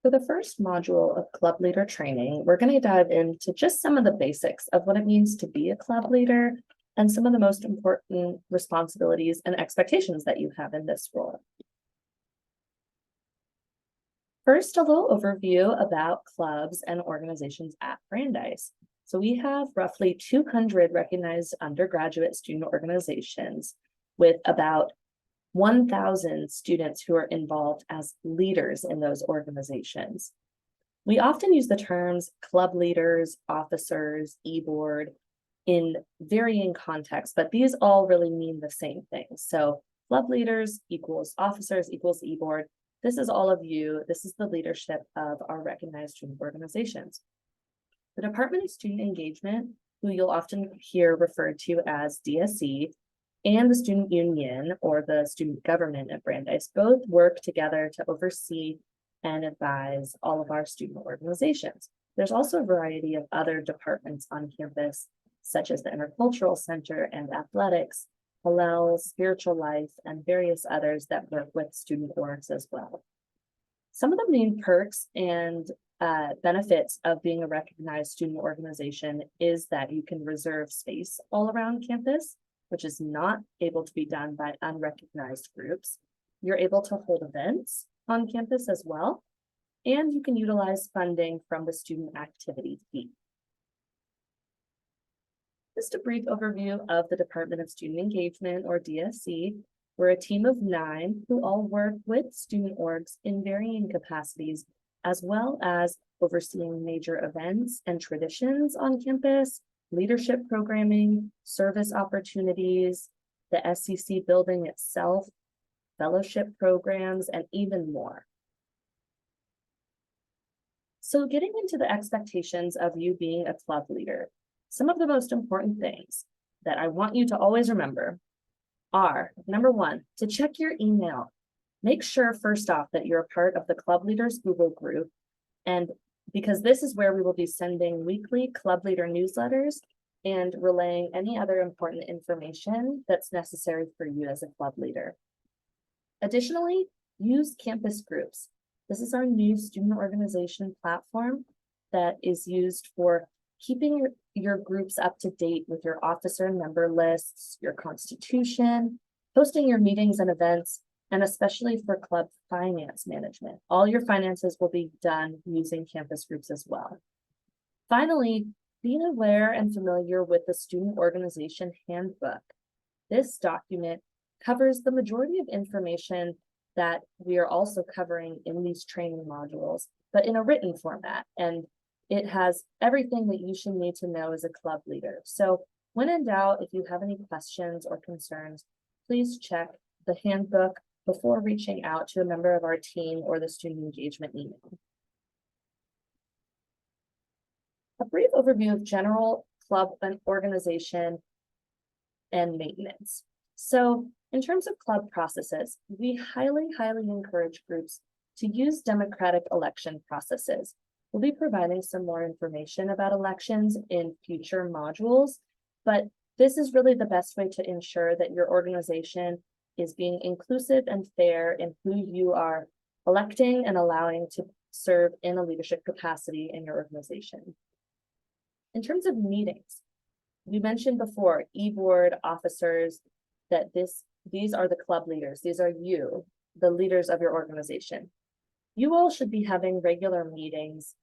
For the first module of club leader training, we're going to dive into just some of the basics of what it means to be a club leader and some of the most important responsibilities and expectations that you have in this role. First, a little overview about clubs and organizations at Brandeis. So we have roughly 200 recognized undergraduate student organizations with about 1,000 students who are involved as leaders in those organizations. We often use the terms club leaders, officers, e-board in varying contexts, but these all really mean the same thing. So club leaders equals officers equals e-board. This is all of you. This is the leadership of our recognized student organizations. The Department of Student Engagement, who you'll often hear referred to as DSE, and the Student Union, or the student government at Brandeis, both work together to oversee and advise all of our student organizations. There's also a variety of other departments on campus, such as the Intercultural Center and Athletics, Hillel, Spiritual Life, and various others that work with student orgs as well. Some of the main perks and benefits of being a recognized student organization is that you can reserve space all around campus, which is not able to be done by unrecognized groups. You're able to hold events on campus as well, and you can utilize funding from the student activity fee. Just a brief overview of the Department of Student Engagement, or DSE. We're a team of 9 who all work with student orgs in varying capacities, as well as overseeing major events and traditions on campus, leadership programming, service opportunities, the SCC building itself, fellowship programs, and even more. So getting into the expectations of you being a club leader, some of the most important things that I want you to always remember are, number 1, to check your email. Make sure first off that you're a part of the Club Leaders Google group, and because this is where we will be sending weekly club leader newsletters and relaying any other important information that's necessary for you as a club leader. Additionally, use campus groups. This is our new student organization platform that is used for keeping your groups up to date with your officer and member lists, your constitution, hosting your meetings and events, and especially for club finance management. All your finances will be done using campus groups as well. Finally, being aware and familiar with the Student Organization Handbook. This document covers the majority of information that we are also covering in these training modules, but in a written format, and it has everything that you should need to know as a club leader. So when in doubt, if you have any questions or concerns, please check the handbook before reaching out to a member of our team or the student engagement email. A brief overview of general club and organization and maintenance. So in terms of club processes, we highly encourage groups to use democratic election processes. We'll be providing some more information about elections in future modules, but this is really the best way to ensure that your organization is being inclusive and fair in who you are electing and allowing to serve in a leadership capacity in your organization. In terms of meetings, we mentioned before, e-board officers, that these are the club leaders. These are you, the leaders of your organization. You all should be having regular meetings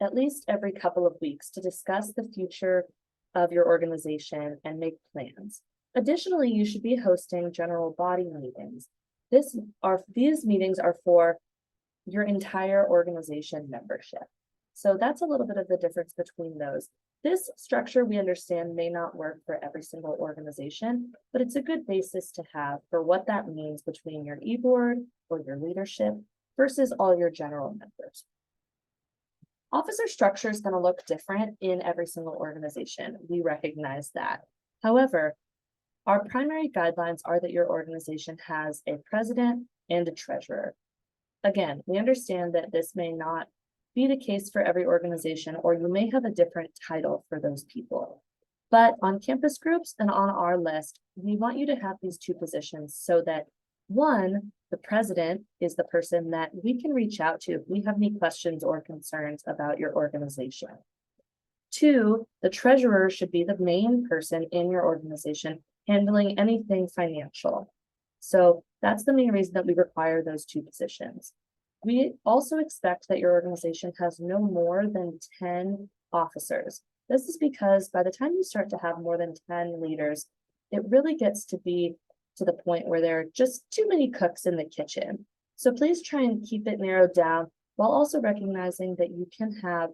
at least every couple of weeks to discuss the future of your organization and make plans. Additionally, you should be hosting general body meetings. These meetings are for your entire organization membership. So that's a little bit of the difference between those. This structure, we understand, may not work for every single organization, but it's a good basis to have for what that means between your e-board or your leadership versus all your general members. Officer structure is going to look different in every single organization. We recognize that. However, our primary guidelines are that your organization has a president and a treasurer. Again, we understand that this may not be the case for every organization, or you may have a different title for those people. But on campus groups and on our list, we want you to have these 2 positions so that One, the president is the person that we can reach out to if we have any questions or concerns about your organization. Two, the treasurer should be the main person in your organization handling anything financial. So that's the main reason that we require those two positions. We also expect that your organization has no more than 10 officers. This is because by the time you start to have more than 10 leaders, it really gets to be to the point where there are just too many cooks in the kitchen. So please try and keep it narrowed down while also recognizing that you can have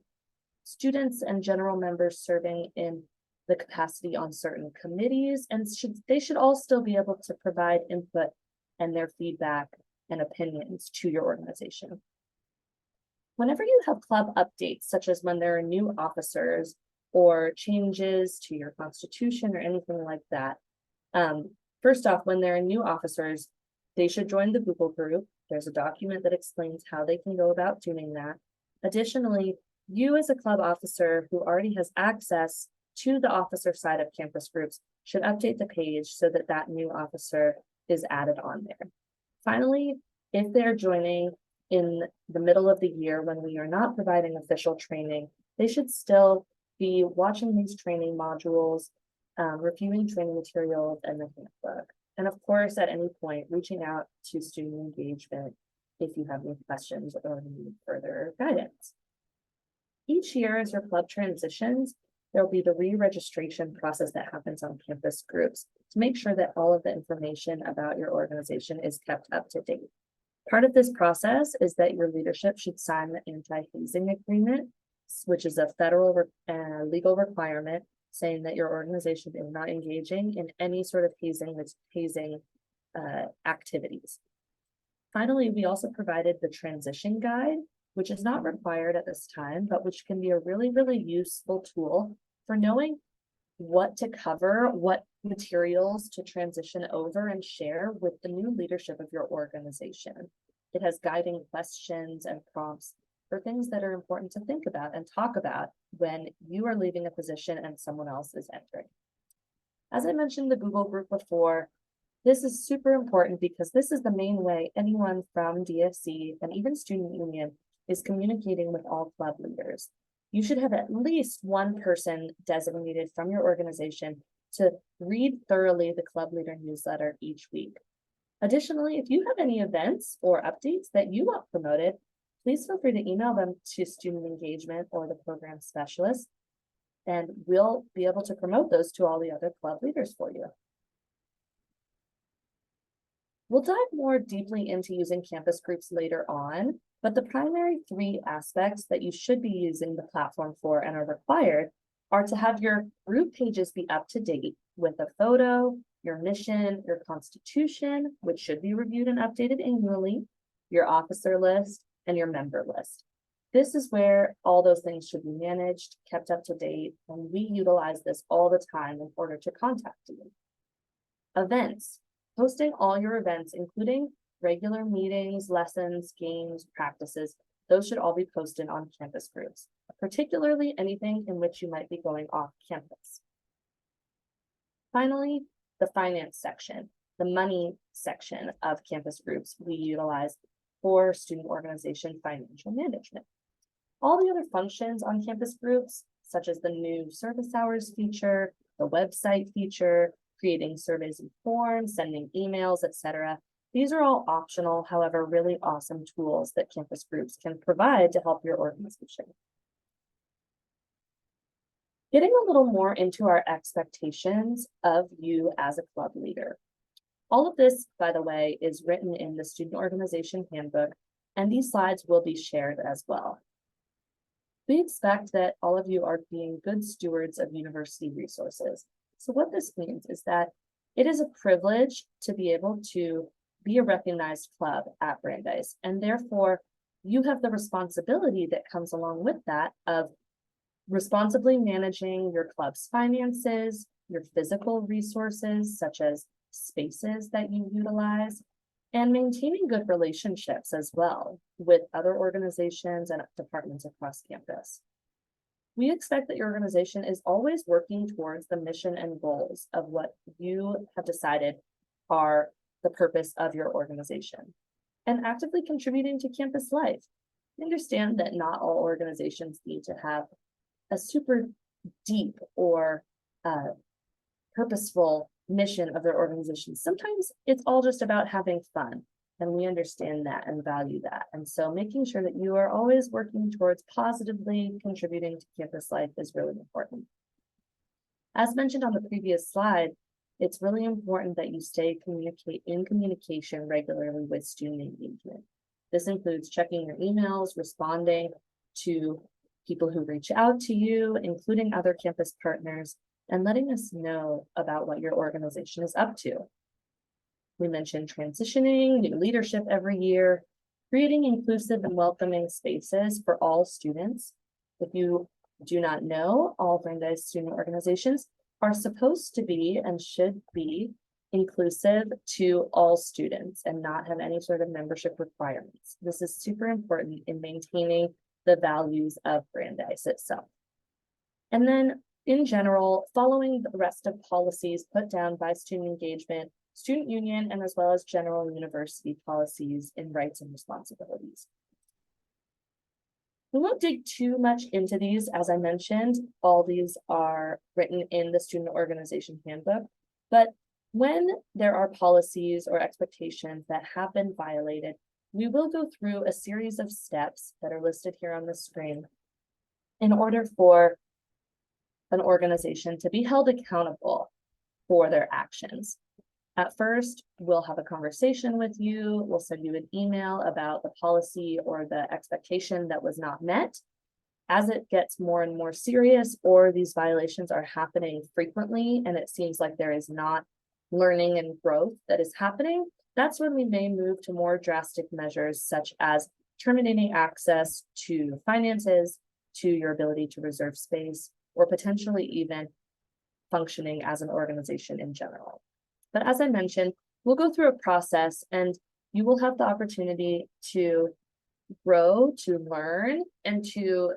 students and general members serving in the capacity on certain committees, and they should all still be able to provide input and their feedback and opinions to your organization. Whenever you have club updates, such as when there are new officers or changes to your constitution or anything like that, first off, when there are new officers, they should join the Google group. There's a document that explains how they can go about doing that. Additionally, you as a club officer who already has access to the officer side of campus groups should update the page so that that new officer is added on there. Finally, if they're joining in the middle of the year when we are not providing official training, they should still be watching these training modules, reviewing training materials and the handbook. And of course, at any point, reaching out to student engagement if you have any questions or need further guidance. Each year as your club transitions, there'll be the re-registration process that happens on campus groups to make sure that all of the information about your organization is kept up to date. Part of this process is that your leadership should sign the anti-hazing agreement, which is a federal legal requirement saying that your organization is not engaging in any sort of hazing activities. Finally, we also provided the transition guide, which is not required at this time, but which can be a really, really useful tool for knowing what to cover, what materials to transition over and share with the new leadership of your organization. It has guiding questions and prompts for things that are important to think about and talk about when you are leaving a position and someone else is entering. As I mentioned the Google group before, this is super important because this is the main way anyone from DFC and even student union is communicating with all club leaders. You should have at least one person designated from your organization to read thoroughly the club leader newsletter each week. Additionally, if you have any events or updates that you want promoted, please feel free to email them to student engagement or the program specialist, and we'll be able to promote those to all the other club leaders for you. We'll dive more deeply into using campus groups later on, but the primary three aspects that you should be using the platform for and are required are to have your group pages be up to date with a photo, your mission, your constitution, which should be reviewed and updated annually, your officer list, and your member list. This is where all those things should be managed, kept up to date, and we utilize this all the time in order to contact you. Events. Hosting all your events, including regular meetings, lessons, games, practices, those should all be posted on campus groups, particularly anything in which you might be going off campus. Finally, the finance section, the money section of campus groups we utilize for student organization financial management. All the other functions on campus groups, such as the new service hours feature, the website feature, creating surveys and forms, sending emails, etc. These are all optional, however, really awesome tools that campus groups can provide to help your organization. Getting a little more into our expectations of you as a club leader. All of this, by the way, is written in the Student Organization Handbook, and these slides will be shared as well. We expect that all of you are being good stewards of university resources. So what this means is that it is a privilege to be able to be a recognized club at Brandeis, and therefore you have the responsibility that comes along with that of responsibly managing your club's finances, your physical resources, such as spaces that you utilize, and maintaining good relationships as well with other organizations and departments across campus. We expect that your organization is always working towards the mission and goals of what you have decided are the purpose of your organization, and actively contributing to campus life. Understand that not all organizations need to have a super deep or purposeful mission of their organization. Sometimes it's all just about having fun, and we understand that and value that. And so making sure that you are always working towards positively contributing to campus life is really important. As mentioned on the previous slide, it's really important that you stay in communication regularly with student engagement. This includes checking your emails, responding to people who reach out to you, including other campus partners, and letting us know about what your organization is up to. We mentioned transitioning, new leadership every year, creating inclusive and welcoming spaces for all students. If you do not know, all Brandeis student organizations are supposed to be and should be inclusive to all students and not have any sort of membership requirements. This is super important in maintaining the values of Brandeis itself. And then in general, following the rest of policies put down by student engagement, student union, and as well as general university policies in rights and responsibilities. We won't dig too much into these. As I mentioned, all these are written in the student organization handbook, but when there are policies or expectations that have been violated, we will go through a series of steps that are listed here on the screen in order for an organization to be held accountable for their actions. At first, we'll have a conversation with you. We'll send you an email about the policy or the expectation that was not met. As it gets more and more serious, or these violations are happening frequently, and it seems like there is not learning and growth that is happening, that's when we may move to more drastic measures, such as terminating access to finances, to your ability to reserve space, or potentially even functioning as an organization in general. But as I mentioned, we'll go through a process and you will have the opportunity to grow, to learn, and to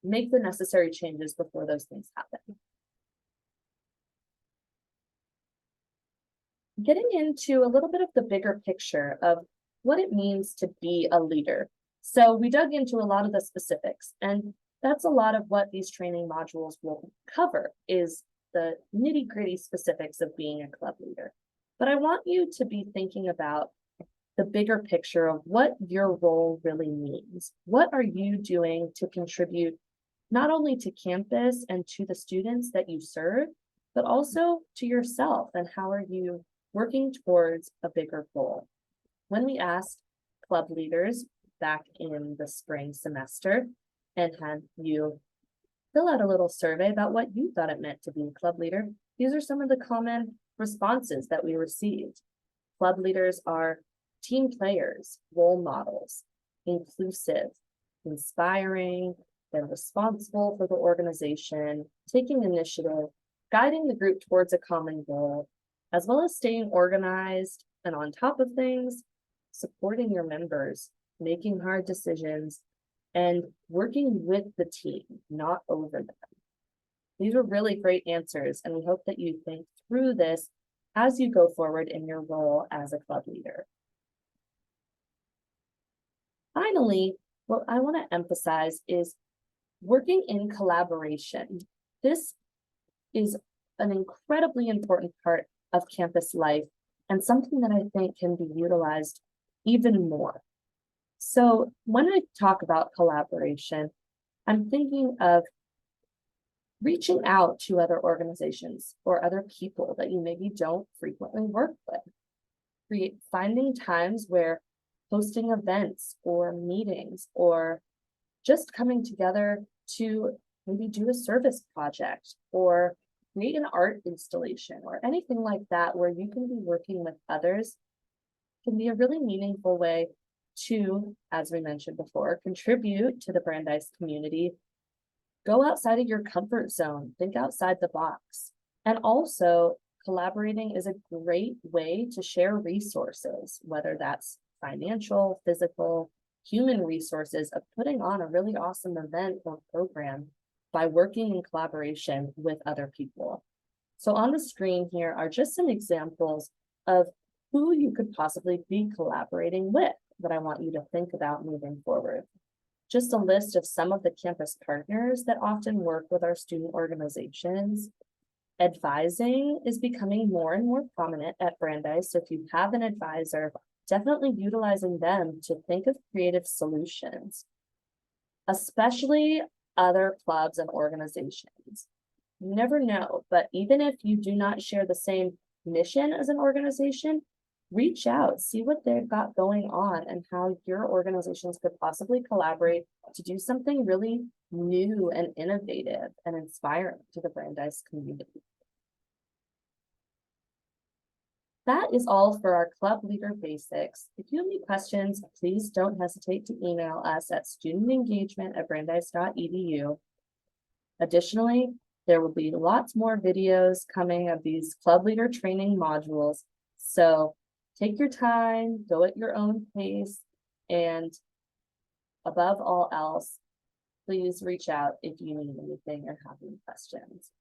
make the necessary changes before those things happen. Getting into a little bit of the bigger picture of what it means to be a leader. So we dug into a lot of the specifics, and that's a lot of what these training modules will cover, is the nitty-gritty specifics of being a club leader. But I want you to be thinking about the bigger picture of what your role really means. What are you doing to contribute not only to campus and to the students that you serve, but also to yourself, and how are you working towards a bigger goal? When we asked club leaders back in the spring semester and had you fill out a little survey about what you thought it meant to be a club leader, these are some of the common responses that we received. Club leaders are team players, role models, inclusive, inspiring, they're responsible for the organization, taking initiative, guiding the group towards a common goal, as well as staying organized and on top of things, supporting your members, making hard decisions, and working with the team, not over them. These were really great answers, and we hope that you think through this as you go forward in your role as a club leader. Finally, what I want to emphasize is working in collaboration. This is an incredibly important part of campus life and something that I think can be utilized even more. So when I talk about collaboration, I'm thinking of reaching out to other organizations or other people that you maybe don't frequently work with. Finding times where hosting events or meetings or just coming together to maybe do a service project or create an art installation or anything like that where you can be working with others can be a really meaningful way to, as we mentioned before, contribute to the Brandeis community. Go outside of your comfort zone, think outside the box. And also, collaborating is a great way to share resources, whether that's financial, physical, human resources of putting on a really awesome event or program by working in collaboration with other people. So on the screen here are just some examples of who you could possibly be collaborating with that I want you to think about moving forward. Just a list of some of the campus partners that often work with our student organizations. Advising is becoming more and more prominent at Brandeis, so if you have an advisor, definitely utilizing them to think of creative solutions, especially other clubs and organizations. You never know, but even if you do not share the same mission as an organization, reach out, see what they've got going on and how your organizations could possibly collaborate to do something really new and innovative and inspiring to the Brandeis community. That is all for our club leader basics. If you have any questions, please don't hesitate to email us at studentengagement@brandeis.edu. Additionally, there will be lots more videos coming of these club leader training modules. So take your time, go at your own pace, and above all else, please reach out if you need anything or have any questions.